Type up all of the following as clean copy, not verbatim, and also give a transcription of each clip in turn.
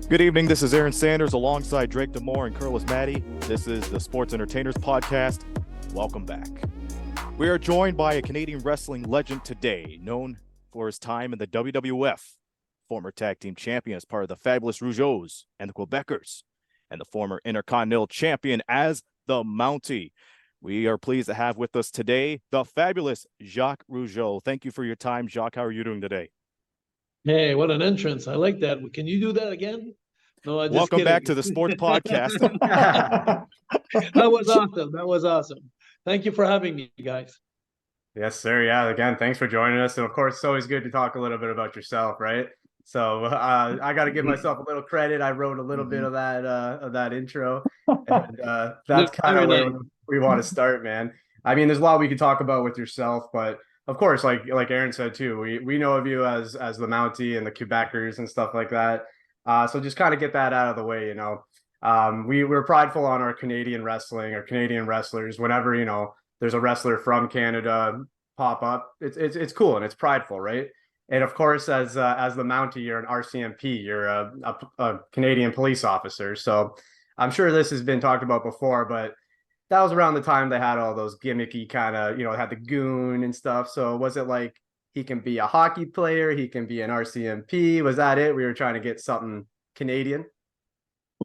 Good evening. This is Aaron Sanders alongside Drake Demore and Curlis Maddie. This is the Sports Entertainers Podcast. Welcome back. We are joined by a Canadian wrestling legend today, known for his time in the WWF, former tag team champion as part of the Fabulous Rougeaus and the Quebecers, and the former Intercontinental champion as the Mountie. We are pleased to have with us today the fabulous Jacques Rougeau. Thank you for your time, Jacques. How are you doing today? Hey, what an entrance. I like that. Can you do that again? No, I'm just Welcome kidding. back to the Sports Podcast. That was awesome. That was awesome. Thank you for having me, guys. Yes, sir. Yeah, again, thanks for joining us. And of course, it's always good to talk a little bit about yourself, right? So I got to give myself a little credit. I wrote a little bit of that intro, and that's kind of where we want to start, man. I mean, there's a lot we could talk about with yourself, but of course, like Aaron said too, we know of you as the Mountie and the Quebecers and stuff like that. So just kind of get that out of the way, you know. We're prideful on our Canadian wrestling, our Canadian wrestlers. Whenever, you know, there's a wrestler from Canada pop up, it's cool and it's prideful, right? And of course, as the Mountie, you're an RCMP, you're a Canadian police officer. So I'm sure this has been talked about before, but that was around the time they had all those gimmicky kind of, you know, had the goon and stuff. So was it like he can be a hockey player, he can be an RCMP? Was that it? We were trying to get something Canadian?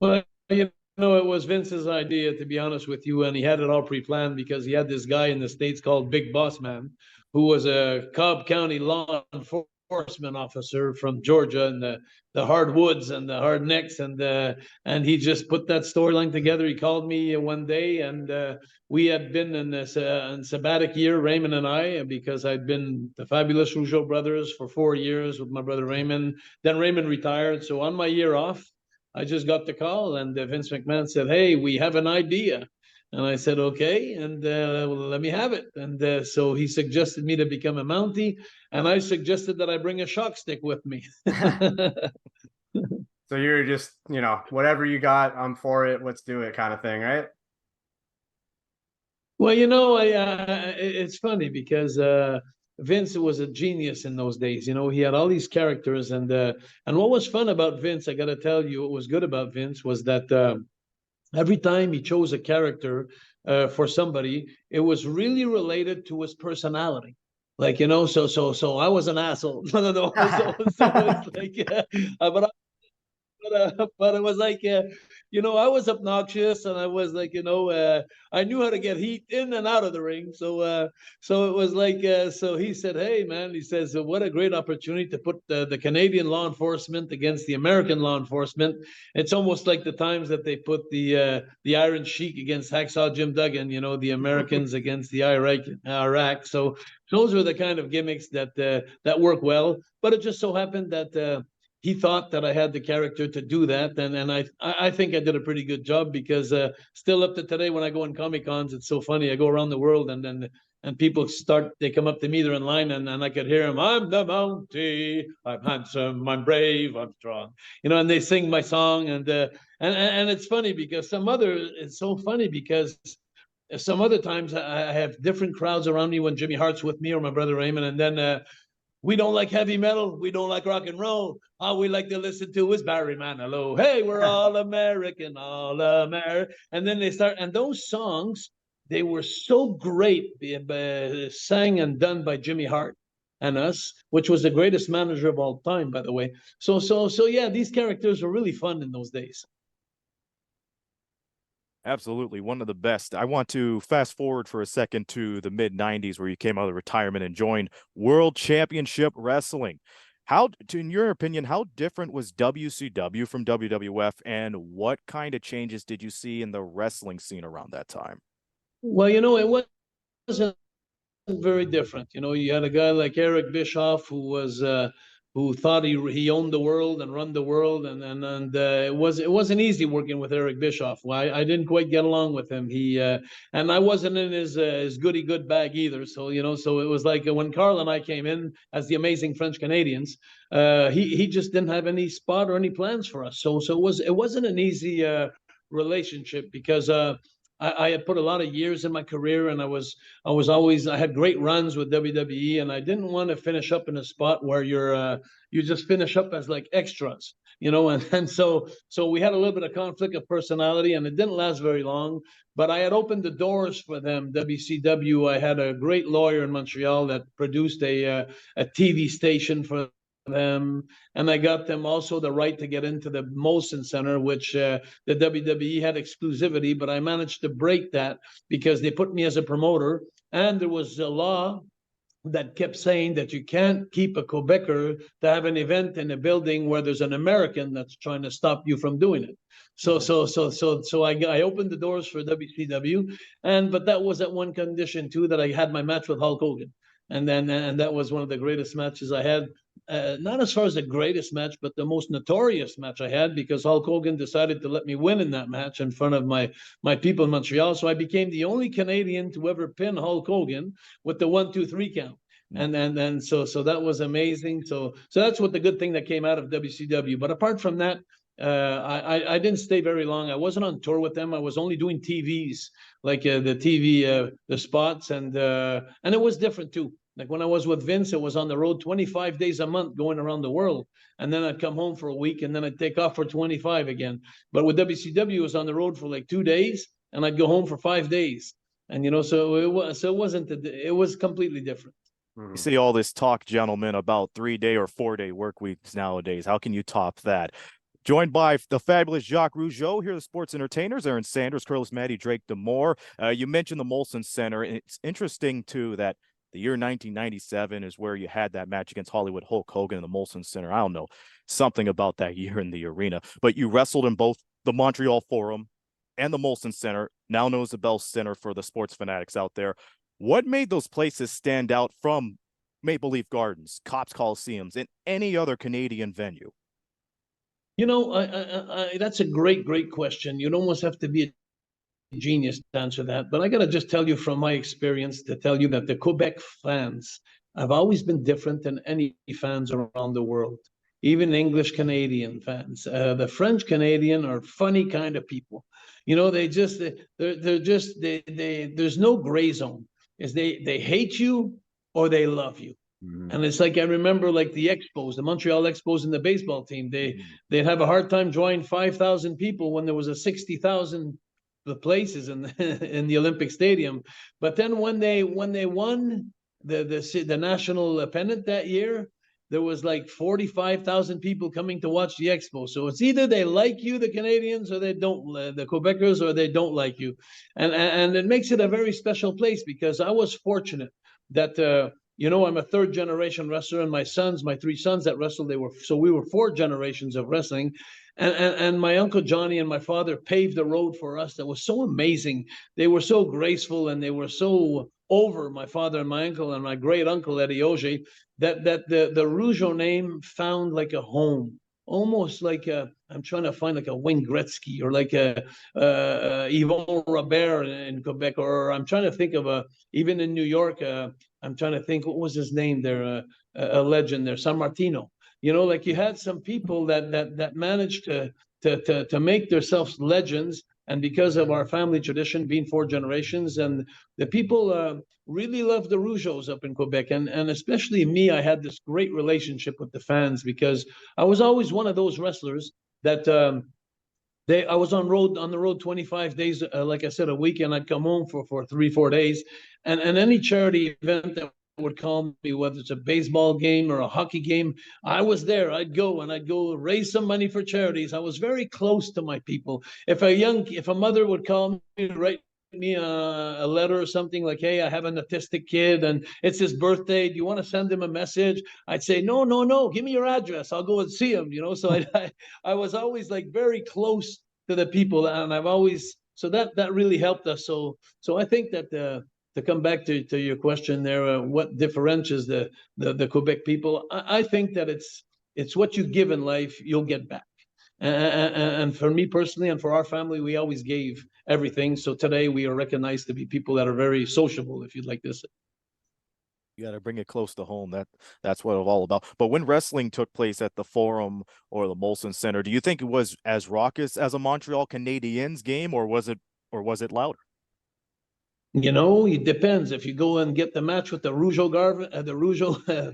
Well, you know, it was Vince's idea, to be honest with you, and he had it all pre-planned because he had this guy in the States called Big Boss Man, who was a Cobb County law enforcement officer from Georgia and the hardwoods and the hard necks, and he just put that storyline together. He called me one day, and we had been in this sabbatic year, Raymond and I, because I'd been the Fabulous Rougeau brothers for 4 years with my brother Raymond. Then Raymond retired, so on my year off, I just got the call, and Vince McMahon said, "Hey, we have an idea." And I said, "Okay," and let me have it. And so he suggested me to become a Mountie, and I suggested that I bring a shock stick with me. So you're just, you know, whatever you got, I'm for it. Let's do it, kind of thing, right? Well, you know, it's funny because Vince was a genius in those days. You know, he had all these characters, and what was fun about Vince, I got to tell you, what was good about Vince was that every time he chose a character for somebody, it was really related to his personality. Like, you know, so I was an asshole. No. So it's like, but it was like, you know, I was obnoxious, and I was like, you know, I knew how to get heat in and out of the ring. So it was like, so he said, "Hey, man," he says, "what a great opportunity to put the Canadian law enforcement against the American law enforcement. It's almost like the times that they put the Iron Sheik against Hacksaw Jim Duggan, you know, the Americans against the Iraq. So those were the kind of gimmicks that work well. But it just so happened that he thought that I had the character to do that, and I think I did a pretty good job because still up to today, when I go on Comic Cons, it's so funny. I go around the world, and people they come up to me, they're in line, and I could hear them. "I'm the Mountie. I'm handsome. I'm brave. I'm strong." You know, and they sing my song, and it's funny because it's so funny because some other times I have different crowds around me when Jimmy Hart's with me or my brother Raymond, and then we don't like heavy metal. We don't like rock and roll. All we like to listen to is Barry Manilow. Hey, we're all American, all American. And then they start, and those songs, they were so great, sang and done by Jimmy Hart and us, which was the greatest manager of all time, by the way. So yeah, these characters were really fun in those days. Absolutely, one of the best. I want to fast forward for a second to the mid-90s where you came out of retirement and joined World Championship Wrestling. In your opinion, how different was WCW from WWF, and what kind of changes did you see in the wrestling scene around that time? Well, you know, it wasn't very different. You know, you had a guy like Eric Bischoff who thought he owned the world and run the world, and it wasn't easy working with Eric Bischoff. Well, I didn't quite get along with him. And I wasn't in his goody good bag either. So, you know, so it was like when Carl and I came in as the Amazing French Canadians, he just didn't have any spot or any plans for us. So it wasn't an easy relationship because I had put a lot of years in my career, and I had great runs with WWE, and I didn't want to finish up in a spot where you just finish up as like extras. and so we had a little bit of conflict of personality, and it didn't last very long. But I had opened the doors for them. WCW. I had a great lawyer in Montreal that produced a TV station for them, and I got them also the right to get into the Molson Center, which the WWE had exclusivity, but I managed to break that because they put me as a promoter, and there was a law that kept saying that you can't keep a Quebecer to have an event in a building where there's an American that's trying to stop you from doing it. So I opened the doors for WCW, but that was at one condition too, that I had my match with Hulk Hogan, and that was one of the greatest matches I had. Not as far as the greatest match, but the most notorious match I had, because Hulk Hogan decided to let me win in that match in front of my people in Montreal. So I became the only Canadian to ever pin Hulk Hogan with the 1-2-3 count. And so that was amazing. So that's what the good thing that came out of WCW. But apart from that, I didn't stay very long. I wasn't on tour with them. I was only doing TVs, like the TV the spots, and it was different too. Like when I was with Vince, it was on the road 25 days a month going around the world. And then I'd come home for a week, and then I'd take off for 25 again. But with WCW, it was on the road for like 2 days, and I'd go home for 5 days. And so it was completely different. You see all this talk, gentlemen, about 3-day or 4-day work weeks nowadays. How can you top that? Joined by the fabulous Jacques Rougeau, here are the sports entertainers, Aaron Sanders, Curtis Matty, Drake Demore. You mentioned the Molson Center, and it's interesting, too, that the year 1997 is where you had that match against Hollywood Hulk Hogan in the Molson Center. I don't know, something about that year in the arena. But you wrestled in both the Montreal Forum and the Molson Center, now known as the Bell Center for the sports fanatics out there. What made those places stand out from Maple Leaf Gardens, Cops Coliseums, and any other Canadian venue? That's a great question. You'd almost have to be a genius to answer that. But I got to just tell you from my experience to tell you that the Quebec fans have always been different than any fans around the world, even English Canadian fans. The French Canadian are funny kind of people. There's no gray zone. They hate you or they love you. And it's like, I remember like the Expos, the Montreal Expos and the baseball team, they'd have a hard time drawing 5,000 people when there was a 60,000 places in the Olympic Stadium. But then when they won the national pennant that year, there was like 45,000 people coming to watch the Expo. So it's either they like you, the Canadians, or they don't, the Quebecers, or they don't like you. And it makes it a very special place, because I was fortunate that I'm a third generation wrestler, and my 3 sons that wrestled, we were 4 generations of wrestling. And my Uncle Johnny and my father paved the road for us. That was so amazing. They were so graceful, and they were so over, my father and my uncle and my great uncle Eddie Auger, that the Rougeau name found like a home. Almost like I'm trying to find like a Wayne Gretzky, or like a Yvon Robert in Quebec, or I'm trying to think of even in New York. I'm trying to think, what was his name there? A legend there, San Martino. Like you had some people that managed to make themselves legends, and because of our family tradition being 4 generations, and the people really loved the Rougeaus up in Quebec, and especially me. I had this great relationship with the fans, because I was always one of those wrestlers that I was on the road 25 days, like I said, a week, and I'd come home for 3-4 days, and any charity event that would call me, whether it's a baseball game or a hockey game, I was there. I'd go raise some money for charities. I was very close to my people. If a mother would call me, write me a letter or something, like, hey, I have an autistic kid and it's his birthday, do you want to send him a message? I'd say, no, give me your address, I'll go and see him. So I was always like very close to the people, and I've always, so that really helped us. So I think that to come back to your question there, what differentiates the Quebec people? I think that it's what you give in life, you'll get back. And for me personally, and for our family, we always gave everything. So today we are recognized to be people that are very sociable, if you'd like to say. You got to bring it close to home. That's what it's all about. But when wrestling took place at the Forum or the Molson Center, do you think it was as raucous as a Montreal Canadiens game, or was it louder? You know, it depends. If you go and get the match with the Rougeau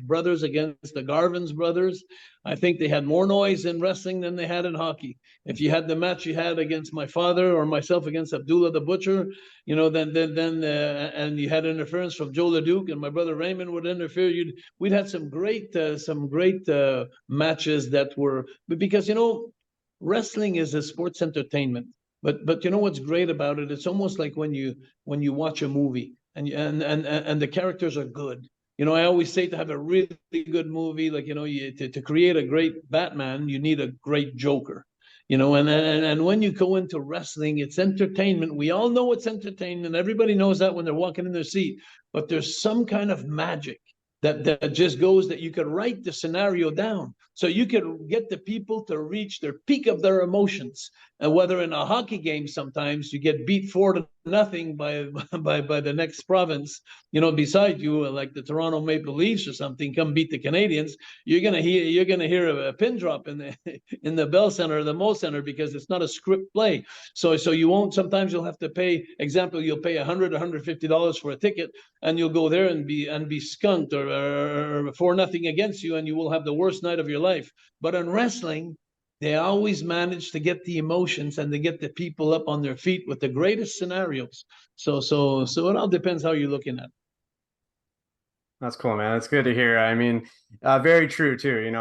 brothers against the Garvins brothers, I think they had more noise in wrestling than they had in hockey. If you had the match you had against my father or myself against Abdullah the Butcher, you know, then and you had interference from Joe LeDuc and my brother Raymond would interfere. We'd had some great matches that were, because you know, wrestling is a sports entertainment. But you know what's great about it? It's almost like when you watch a movie and the characters are good. You know, I always say to have a really good movie, like, you know, to create a great Batman, you need a great Joker. You know, and when you go into wrestling, it's entertainment. We all know it's entertainment. Everybody knows that when they're walking in their seat. But there's some kind of magic that just goes, that you could write the scenario down. So you could get the people to reach their peak of their emotions. And whether in a hockey game, sometimes you get beat 4-0 by the next province, you know, beside you, like the Toronto Maple Leafs or something, come beat the Canadians. You're gonna hear a pin drop in the Bell Center or the Mo Center, because it's not a script play. So you won't. Sometimes you'll have to pay. Example, you'll pay $100, $150 for a ticket, and you'll go there and be skunked or 4-0 against you, and you will have the worst night of your life. But in wrestling, they always manage to get the emotions and to get the people up on their feet with the greatest scenarios. So it all depends how you're looking at it. That's cool, man. That's good to hear. I mean, very true too. You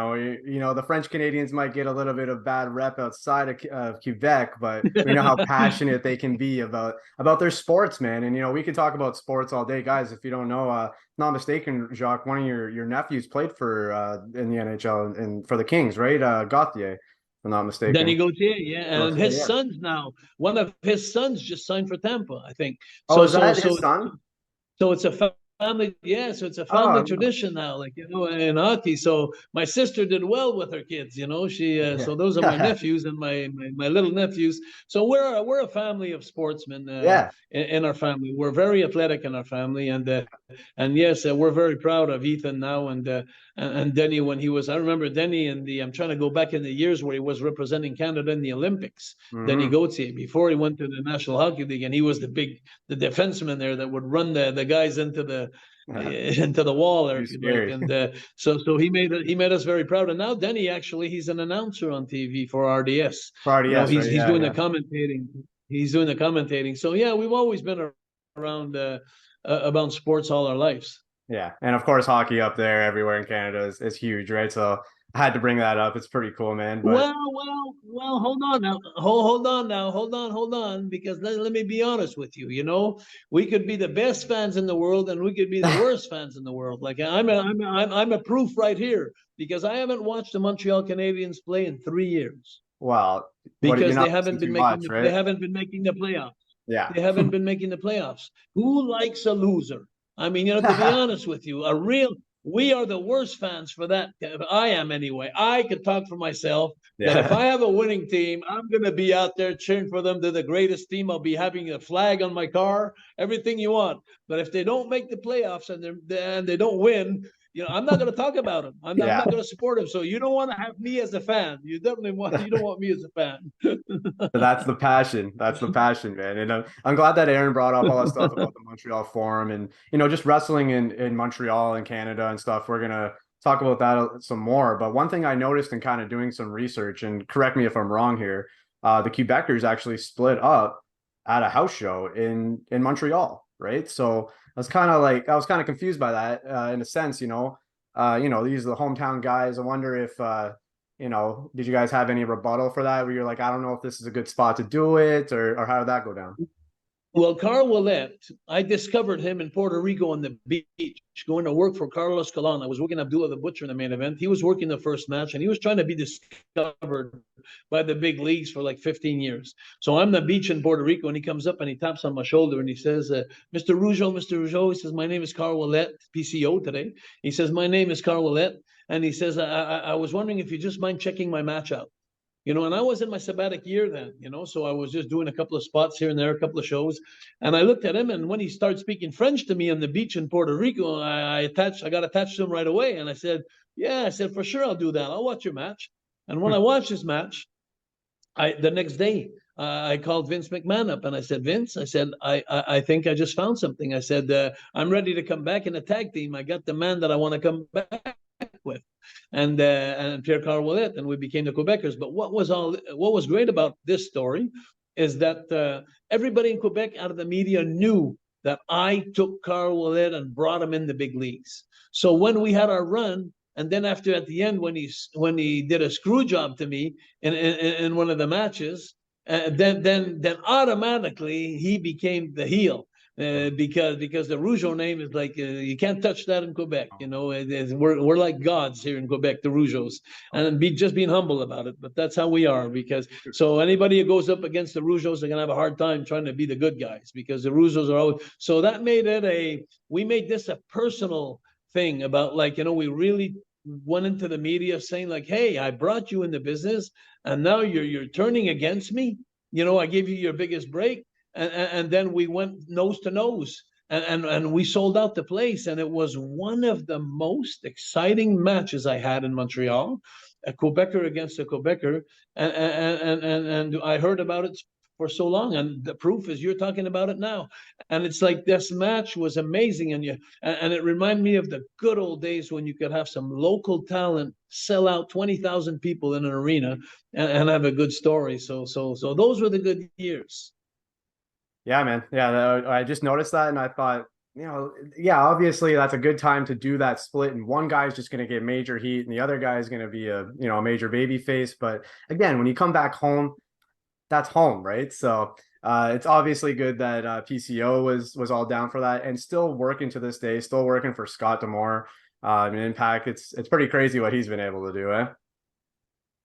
know, the French Canadians might get a little bit of bad rep outside of Quebec, but we know how passionate they can be about their sports, man. And you know, we can talk about sports all day, guys. If you don't know, not mistaken, Jacques, one of your nephews played for in the NHL and for the Kings, right? Gauthier, if I'm not mistaken. Danny Gauthier, yeah, and Gauthier, his sons now. One of his sons just signed for Tampa, I think. Oh, is that his son? So it's a family, yeah. So it's a family tradition now, like, you know, in hockey. So my sister did well with her kids, you know. So those are my nephews and my little nephews. So we're a family of sportsmen. In our family, we're very athletic in our family, and yes, we're very proud of Ethan now and Denny when he was. I remember Denny I'm trying to go back in the years where he was representing Canada in the Olympics. Denny Gauthier, before he went to the National Hockey League, and he was the defenseman there that would run the guys into the wall there. And so he made us very proud. And now Denny, actually, he's an announcer on TV for RDS. For RDS, you know, he's doing the commentating. He's doing the commentating. So yeah, we've always been around about sports all our lives. Yeah, and of course, hockey up there everywhere in Canada is huge, right? So I had to bring that up. It's pretty cool, man. But... Well, hold on now. Hold on, because let me be honest with you. You know, we could be the best fans in the world, and we could be the worst fans in the world. Like I'm a proof right here, because I haven't watched the Montreal Canadiens play in 3 years. Wow, because they haven't been making the playoffs. Yeah, they haven't been making the playoffs. Who likes a loser? I mean, you know, to be honest with you, we are the worst fans for that. I am anyway. I can talk for myself that if I have a winning team, I'm going to be out there cheering for them. They're the greatest team. I'll be having a flag on my car, everything you want. But if they don't make the playoffs and they don't win, you know, I'm not going to talk about them. I'm not going to support them. So you don't want to have me as a fan. You don't want me as a fan. That's the passion. That's the passion, man. And I'm glad that Aaron brought up all that stuff about the Montreal Forum and, you know, just wrestling in Montreal and Canada and stuff. We're going to talk about that some more. But one thing I noticed in kind of doing some research, and correct me if I'm wrong here, the Quebecers actually split up at a house show in Montreal, right? So I was kind of confused by that in a sense, you know, these are the hometown guys. I wonder if, you know, did you guys have any rebuttal for that where you're like, I don't know if this is a good spot to do it, or how did that go down? Well, Carl Ouellette, I discovered him in Puerto Rico on the beach, going to work for Carlos Colon. I was working Abdullah the Butcher in the main event. He was working the first match, and he was trying to be discovered by the big leagues for like 15 years. So I'm on the beach in Puerto Rico, and he comes up and he taps on my shoulder and he says, Mr. Rougeau, he says, my name is Carl Ouellette, PCO today. He says, my name is Carl Ouellette. And he says, I was wondering if you just mind checking my match out. You know, and I was in my sabbatic year then, you know, so I was just doing a couple of spots here and there, a couple of shows. And I looked at him, and when he started speaking French to me on the beach in Puerto Rico, I got attached to him right away. And I said, for sure, I'll do that. I'll watch your match. And when I watched his match, the next day, I called Vince McMahon up and I said, Vince, I said, I think I just found something. I said, I'm ready to come back in a tag team. I got the man that I want to come back with, and Pierre Carl Ouellet, and we became the Quebecers. But what was great about this story is that everybody in Quebec out of the media knew that I took Carl Ouellet and brought him in the big leagues. So when we had our run, and then at the end, when he did a screw job to me in one of the matches, then automatically he became the heel. Because the Rougeau name is like you can't touch that in Quebec. You know, we're like gods here in Quebec, the Rougeaus, and just being humble about it. But that's how we are. Because so anybody who goes up against the Rougeaus are gonna have a hard time trying to be the good guys, because the Rougeaus are always. So that made it we made this a personal thing about, like, you know, we really went into the media saying like, hey, I brought you in the business, and now you're turning against me. You know, I gave you your biggest break. And then we went nose to nose, and we sold out the place, and it was one of the most exciting matches I had in Montreal, a Quebecer against a Quebecer, and I heard about it for so long, and the proof is you're talking about it now, and it's like this match was amazing, and it reminded me of the good old days when you could have some local talent sell out 20,000 people in an arena and have a good story. So those were the good years. Yeah, man. Yeah, I just noticed that, and I thought, you know, yeah, obviously that's a good time to do that split, and one guy's just going to get major heat, and the other guy is going to be a major baby face. But again, when you come back home, that's home, right? So it's obviously good that PCO was all down for that, and still working to this day, still working for Scott D'Amore in Impact. It's pretty crazy what he's been able to do, eh?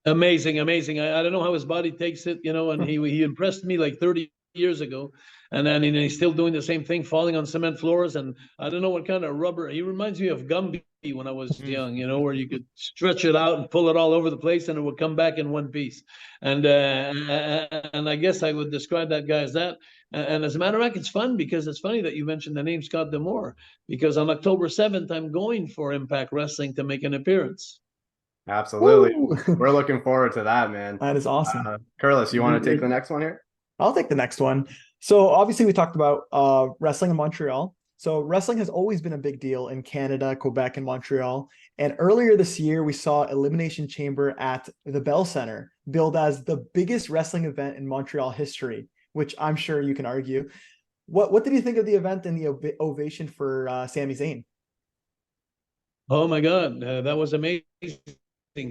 Amazing. I don't know how his body takes it, you know, and he impressed me like 30 years ago, and then he's still doing the same thing, falling on cement floors, and I don't know what kind of rubber. He reminds me of Gumby when I was young, you know, where you could stretch it out and pull it all over the place, and it would come back in one piece. And I guess I would describe that guy as that. And as a matter of fact, it's fun because it's funny that you mentioned the name Scott D'Amore, because on October 7th, I'm going for Impact Wrestling to make an appearance. Absolutely. Woo! We're looking forward to that, man. That is awesome. Curlis, you want to take the next one here? I'll take the next one. So obviously we talked about wrestling in Montreal. So wrestling has always been a big deal in Canada, Quebec, and Montreal. And earlier this year, we saw Elimination Chamber at the Bell Center, billed as the biggest wrestling event in Montreal history, which I'm sure you can argue. What did you think of the event and the ovation for Sami Zayn? Oh my God, that was amazing.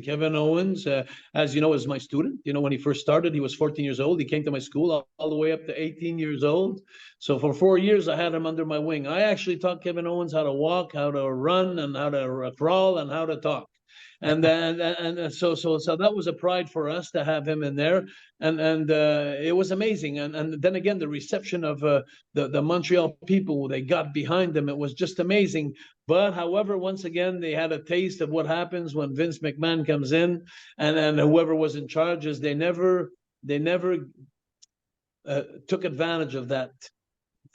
Kevin Owens, as you know, is my student. You know, when he first started, he was 14 years old. He came to my school all the way up to 18 years old. So for 4 years, I had him under my wing. I actually taught Kevin Owens how to walk, how to run, and how to crawl, and how to talk. And so that was a pride for us to have him in there, and it was amazing. And then again, the reception of the Montreal people, they got behind them. It was just amazing. But however, once again, they had a taste of what happens when Vince McMahon comes in, and whoever was in charge is they never took advantage of that.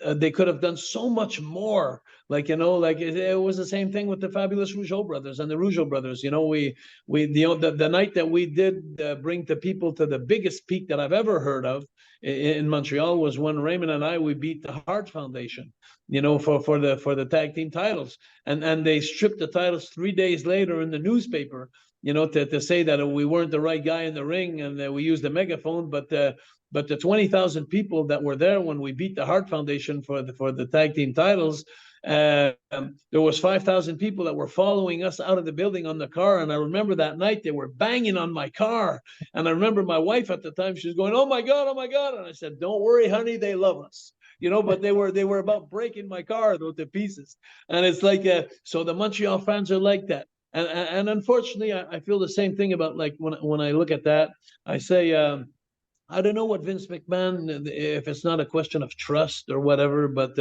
They could have done so much more. Like, you know, like it was the same thing with the fabulous Rougeau brothers and the Rougeau brothers. You know, the night that we did bring the people to the biggest peak that I've ever heard of in Montreal was when Raymond and we beat the Hart Foundation, you know, for the tag team titles, and they stripped the titles 3 days later in the newspaper, you know, to say that we weren't the right guy in the ring, and we used a megaphone, but the 20,000 people that were there when we beat the Hart Foundation for the tag team titles, there was 5,000 people that were following us out of the building on the car. And I remember that night they were banging on my car. And I remember my wife at the time, she was going, "Oh my God, oh my God." And I said, "Don't worry, honey, they love us." You know, but they were about breaking my car though to pieces. And it's like, so the Montreal fans are like that. And unfortunately, I feel the same thing about, like, when I look at that, I say, I don't know what Vince McMahon, if it's not a question of trust or whatever, but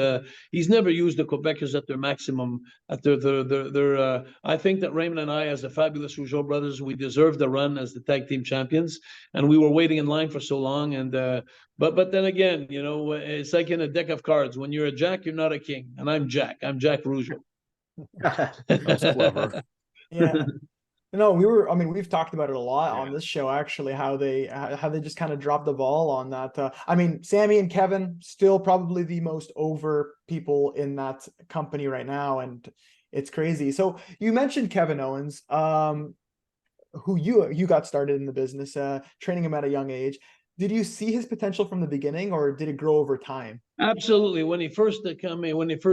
he's never used the Quebecers at their maximum. At their I think that Raymond and I, as the fabulous Rougeau brothers, we deserve the run as the tag team champions, and we were waiting in line for so long. And but then again, you know, it's like in a deck of cards. When you're a Jack, you're not a king, and I'm Jack. I'm Jacques Rougeau. That's clever. Yeah. No, we've talked about it a lot on this show, actually, how they just kind of dropped the ball on that. I mean, Sammy and Kevin still probably the most over people in that company right now, and it's crazy. So you mentioned Kevin Owens, who you got started in the business, training him at a young age. Did you see his potential from the beginning, or did it grow over time? Absolutely. When he first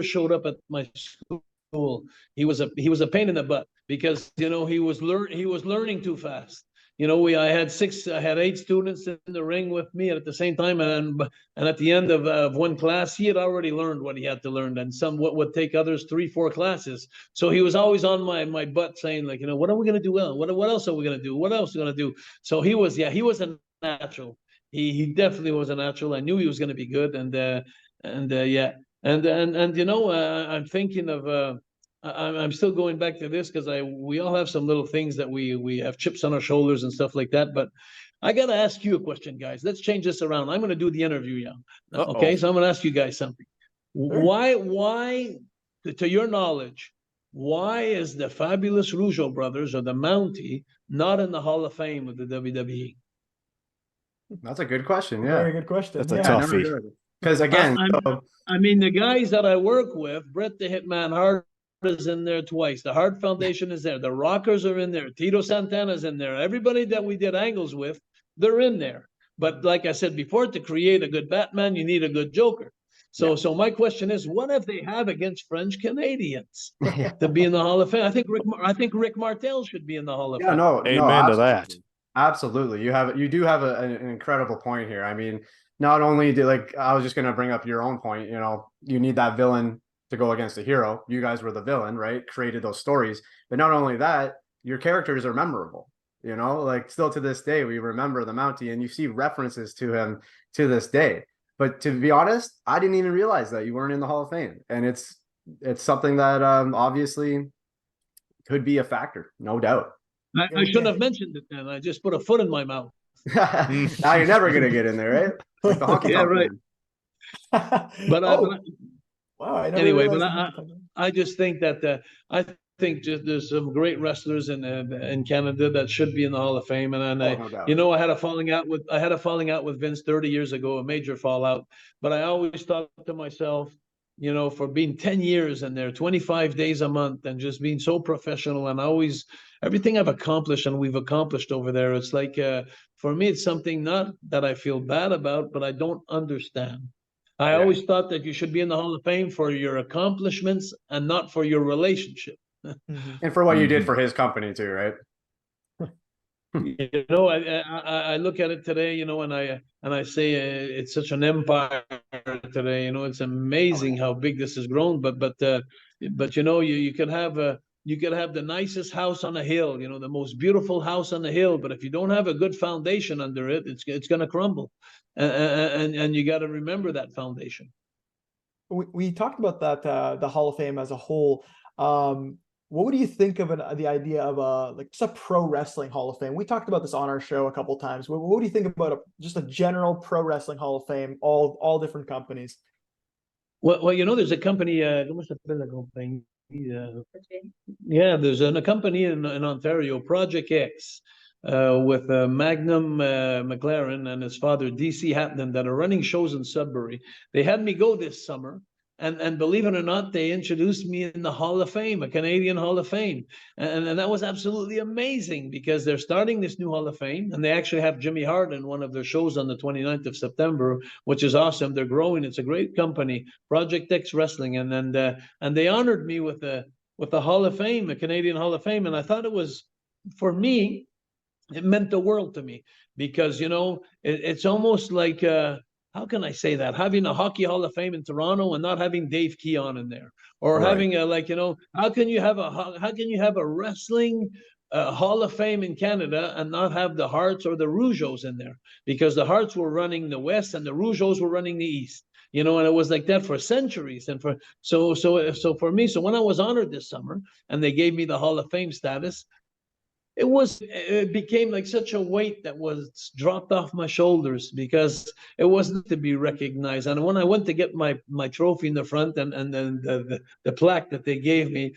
showed up at my school, he was a pain in the butt because he was learning too fast. I had 8 students in the ring with me at the same time, and at the end of one class, he had already learned what he had to learn, and some what would take others 3-4 classes. So he was always on my butt saying, like, what are we gonna do? Well, what else are we gonna do? What else are we gonna do? So he was a natural. He definitely was a natural. I knew he was going to be good, and yeah, and I'm thinking of. I'm still going back to this because we all have some little things that we have chips on our shoulders and stuff like that. But I got to ask you a question, guys. Let's change this around. I'm going to do the interview now. Okay, so I'm going to ask you guys something. Sure. Why, to your knowledge, why is the fabulous Rougeau brothers or the Mountie not in the Hall of Fame of the WWE? That's a good question. Yeah, Very good question. That's a Yeah. toughie. Because again, I mean, the guys that I work with, Bret the Hitman Hart is in there twice. The Hart Foundation is there. The Rockers are in there. Tito Santana's in there. Everybody that we did angles with, they're in there. But like I said before, to create a good Batman, you need a good Joker. So my question is, what if they have against French Canadians to be in the Hall of Fame? I think Rick Martel should be in the Hall of Fame. Amen to that. Absolutely. You do have an incredible point here. I mean, not only I was just going to bring up your own point, you need that villain to go against a hero. You guys were the villain, right? Created those stories. But not only that, your characters are memorable. Like still to this day, we remember the Mountie and you see references to him to this day. But to be honest, I didn't even realize that you weren't in the Hall of Fame. And it's something that obviously could be a factor, no doubt. I shouldn't have mentioned it then. I just put a foot in my mouth. Now you're never going to get in there, right? Like the hockey right. But wow, I never anyway, but realized I just think that I think there's some great wrestlers in Canada that should be in the Hall of Fame. And no doubt. I had a falling out with Vince 30 years ago, a major fallout. But I always thought to myself, for being 10 years in there, 25 days a month, and just being so professional, and always everything I've accomplished and we've accomplished over there, it's like for me, it's something not that I feel bad about, but I don't understand. I always thought that you should be in the Hall of Fame for your accomplishments and not for your relationship. And for what you did for his company too, right? I look at it today, and I say it's such an empire today. It's amazing how big this has grown. But you could have the nicest house on a hill, the most beautiful house on the hill. But if you don't have a good foundation under it, it's going to crumble. And you got to remember that foundation. We talked about that, the Hall of Fame as a whole. What would you think of the idea of just a pro wrestling Hall of Fame? We talked about this on our show a couple times. What would you think about just a general pro wrestling Hall of Fame, all different companies? Well, there's a company. There's a company in Ontario, Project X, with Magnum McLaren and his father DC Hatton that are running shows in Sudbury. They had me go this summer. And believe it or not, they introduced me in the Hall of Fame, a Canadian Hall of Fame. And that was absolutely amazing because they're starting this new Hall of Fame. And they actually have Jimmy Hart in one of their shows on the 29th of September, which is awesome. They're growing. It's a great company, Project X Wrestling. And they honored me with the Hall of Fame, a Canadian Hall of Fame. And I thought it was, for me, it meant the world to me because, it's almost like... how can I say that? Having a Hockey Hall of Fame in Toronto and not having Dave Keon in there, or having how can you have a wrestling Hall of Fame in Canada and not have the Harts or the Rougeaus in there? Because the Harts were running the West and the Rougeaus were running the East. And it was like that for centuries. And so for me, so when I was honored this summer and they gave me the Hall of Fame status, it became like such a weight that was dropped off my shoulders because it wasn't to be recognized. And when I went to get my trophy in the front and then the plaque that they gave me,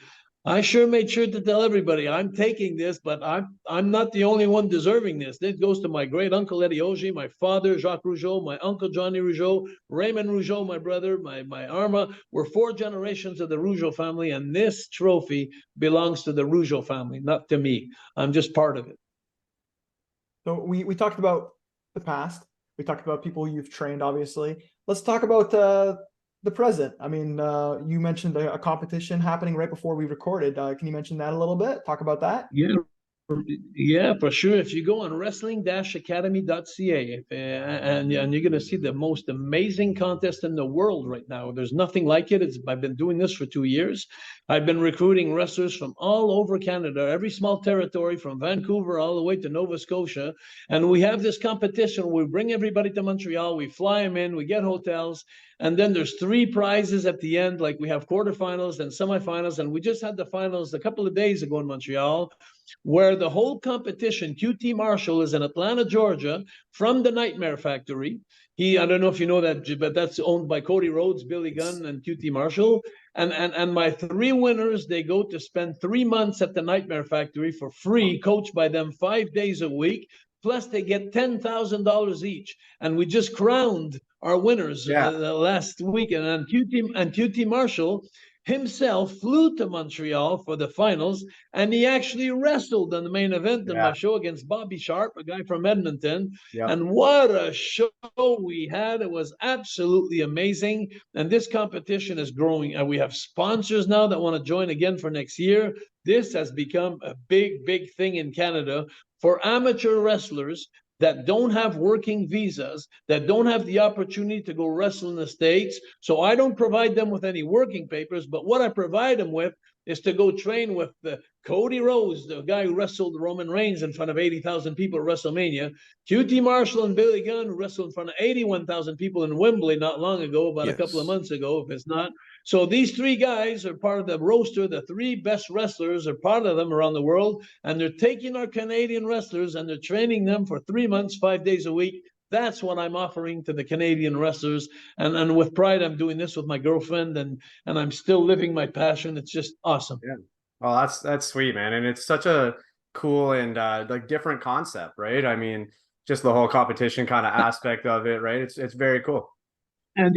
I sure made sure to tell everybody I'm taking this, but I'm not the only one deserving this. This goes to my great uncle Eddie Ogier, my father Jacques Rougeau, my uncle Johnny Rougeau, Raymond Rougeau, my brother, my Arma. We're 4 generations of the Rougeau family, and this trophy belongs to the Rougeau family, not to me. I'm just part of it. So we talked about the past. We talked about people you've trained, obviously. Let's talk about the present. I mean, you mentioned a competition happening right before we recorded. Can you mention that a little bit? Talk about that. Yeah, for sure. If you go on wrestling-academy.ca and you're going to see the most amazing contest in the world right now. There's nothing like it. I've been doing this for 2 years. I've been recruiting wrestlers from all over Canada, every small territory from Vancouver all the way to Nova Scotia. And we have this competition. We bring everybody to Montreal. We fly them in. We get hotels. And then there's 3 prizes at the end. Like we have quarterfinals and semifinals. And we just had the finals a couple of days ago in Montreal, where the whole competition, QT Marshall is in Atlanta, Georgia, from the Nightmare Factory. I don't know if you know that, but that's owned by Cody Rhodes, Billy Gunn, and QT Marshall. And my 3 winners, they go to spend 3 months at the Nightmare Factory for free, coached by them 5 days a week. Plus, they get $10,000 each. And we just crowned our winners last week. And QT Marshall himself flew to Montreal for the finals, and he actually wrestled in the main event in my show against Bobby Sharp, a guy from Edmonton. And what a show we had. It was absolutely amazing. And this competition is growing. And we have sponsors now that want to join again for next year. This has become a big, big thing in Canada for amateur wrestlers that don't have working visas, that don't have the opportunity to go wrestle in the States. So I don't provide them with any working papers, but what I provide them with is to go train with Cody Rhodes, the guy who wrestled Roman Reigns in front of 80,000 people at WrestleMania, QT Marshall and Billy Gunn, who wrestled in front of 81,000 people in Wembley not long ago, about a couple of months ago, if it's not. So these 3 guys are part of the roster. The 3 best wrestlers are part of them around the world, and they're taking our Canadian wrestlers and they're training them for 3 months, 5 days a week. That's what I'm offering to the Canadian wrestlers, and with pride, I'm doing this with my girlfriend, and I'm still living my passion. It's just awesome. Yeah. Oh, that's sweet, man, and it's such a cool and like different concept, right? I mean, just the whole competition kind of aspect of it, right? It's very cool. And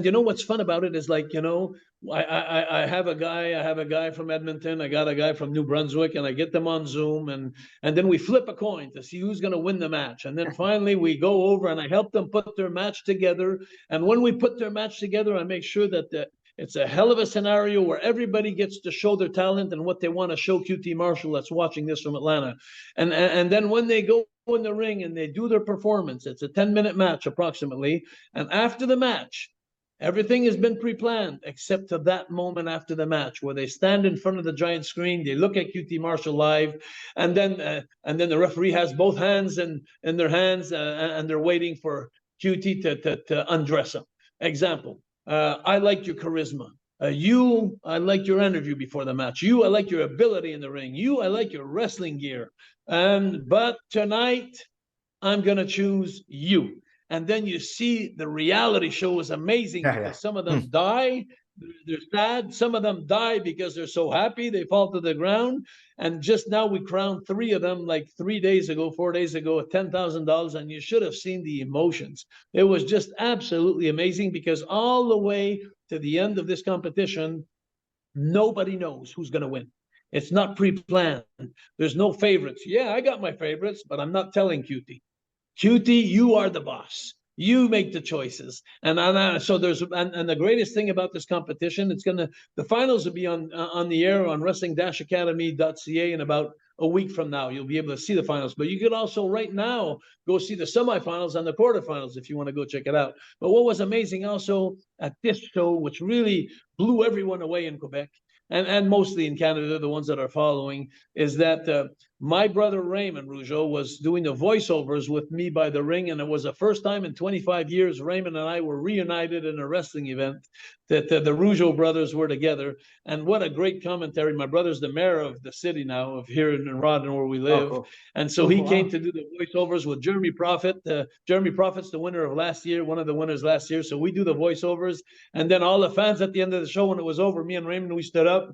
you know what's fun about it is, like, I have a guy from Edmonton, I got a guy from New Brunswick, and I get them on Zoom, and then we flip a coin to see who's going to win the match. And then finally we go over and I help them put their match together. And when we put their match together, I make sure that it's a hell of a scenario where everybody gets to show their talent and what they want to show QT Marshall that's watching this from Atlanta. And then when they go in the ring and they do their performance, it's a 10-minute match approximately. And after the match, everything has been pre-planned except to that moment after the match where they stand in front of the giant screen, they look at QT Marshall live, and then the referee has both hands in their hands, and they're waiting for QT to undress him. Example, I liked your charisma. I liked your interview before the match. I like your ability in the ring. I like your wrestling gear. But tonight, I'm going to choose you. And then you see the reality show is amazing because some of them die. They're sad. Some of them die because they're so happy they fall to the ground. And just now we crowned 3 of them like 4 days ago at $10,000. And you should have seen the emotions. It was just absolutely amazing because all the way to the end of this competition, nobody knows who's going to win. It's not pre-planned. There's no favorites. Yeah, I got my favorites, but I'm not telling QT. QT, you are the boss. You make the choices. So there's the greatest thing about this competition, the finals will be on the air on wrestling-academy.ca in about a week from now. You'll be able to see the finals, but you could also right now go see the semifinals and the quarterfinals if you want to go check it out. But what was amazing also at this show, which really blew everyone away in Quebec, and mostly in Canada, the ones that are following, is that my brother Raymond Rougeau was doing the voiceovers with me by the ring, and it was the first time in 25 years Raymond and I were reunited in a wrestling event, that the Rougeau brothers were together. And what a great commentary. My brother's the mayor of the city now, of here in Rodden where we live. Cool. And so he came to do the voiceovers with Jeremy Prophet. Jeremy Prophet's the winner of last year, one of the winners last year. So we do the voiceovers. And then all the fans at the end of the show, when it was over, me and Raymond, we stood up.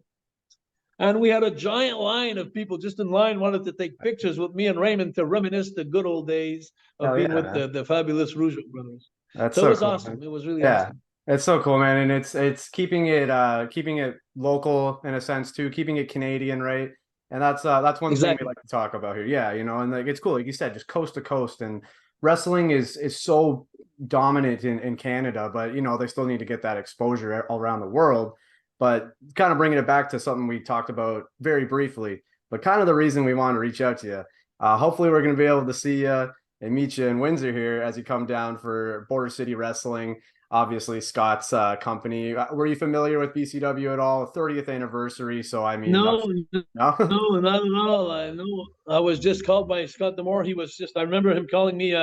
And we had a giant line of people just in line wanted to take pictures with me and Raymond to reminisce the good old days of Hell being yeah, with man. the fabulous Rougeau brothers. That's So it so was cool, awesome. man. It was really Yeah. awesome. It's so cool, man, and it's keeping it local in a sense too, keeping it Canadian, right? And that's one thing we Exactly. like to talk about here. Yeah, and like it's cool, like you said, just coast to coast, and wrestling is so dominant in Canada, but they still need to get that exposure all around the world. But kind of bringing it back to something we talked about very briefly, but kind of the reason we want to reach out to you. Hopefully, we're going to be able to see you and meet you in Windsor here as you come down for Border City Wrestling. Obviously, Scott's company. Were you familiar with BCW at all? 30th anniversary. So I mean, No, no. no, not at all. I know. I was just called by Scott Demore. He was just. I remember him calling me.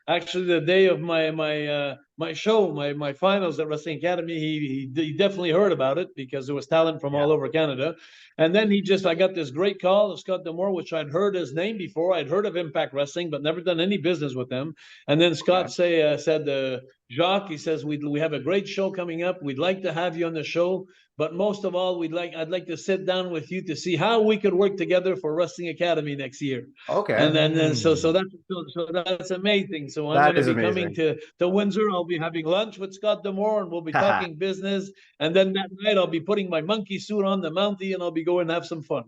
Actually, the day of my show, my finals at Wrestling Academy, he definitely heard about it because there was talent from all over Canada. And then I got this great call of Scott Demore, which I'd heard his name before. I'd heard of Impact Wrestling, but never done any business with them. And then Scott said, Jacques, he says, we have a great show coming up. We'd like to have you on the show. But most of all, I'd like to sit down with you to see how we could work together for Wrestling Academy next year. Okay. And then so that's amazing. So I'm That going is to be coming amazing. to Windsor. I'll be having lunch with Scott Demore, and we'll be talking business. And then that night I'll be putting my monkey suit on, the Mountie, and I'll be going to have some fun.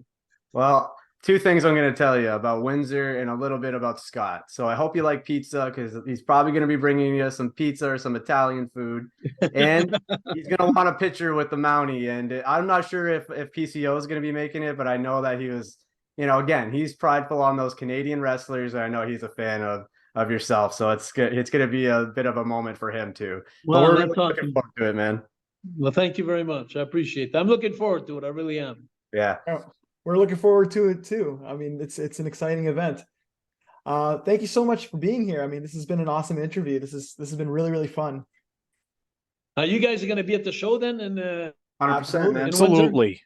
Well, two things I'm going to tell you about Windsor and a little bit about Scott. So I hope you like pizza because he's probably going to be bringing you some pizza or some Italian food. And he's going to want a picture with the Mountie. And I'm not sure if PCO is going to be making it, but I know that he was, again, he's prideful on those Canadian wrestlers. And I know he's a fan of yourself. So it's going to be a bit of a moment for him too. Well, but we're that's really looking awesome. forward to it, man. Well, thank you very much. I appreciate that. I'm looking forward to it. I really am. Yeah. We're looking forward to it too. I mean, it's an exciting event. Thank you so much for being here. I mean, this has been an awesome interview. This has been really, really fun. You guys are going to be at the show then, and 100%, man. Absolutely.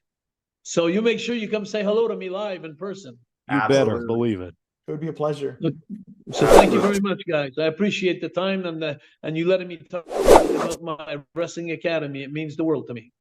So you make sure you come say hello to me live in person. You better believe it. It would be a pleasure. So thank you very much, guys. I appreciate the time and you letting me talk about my Wrestling Academy. It means the world to me.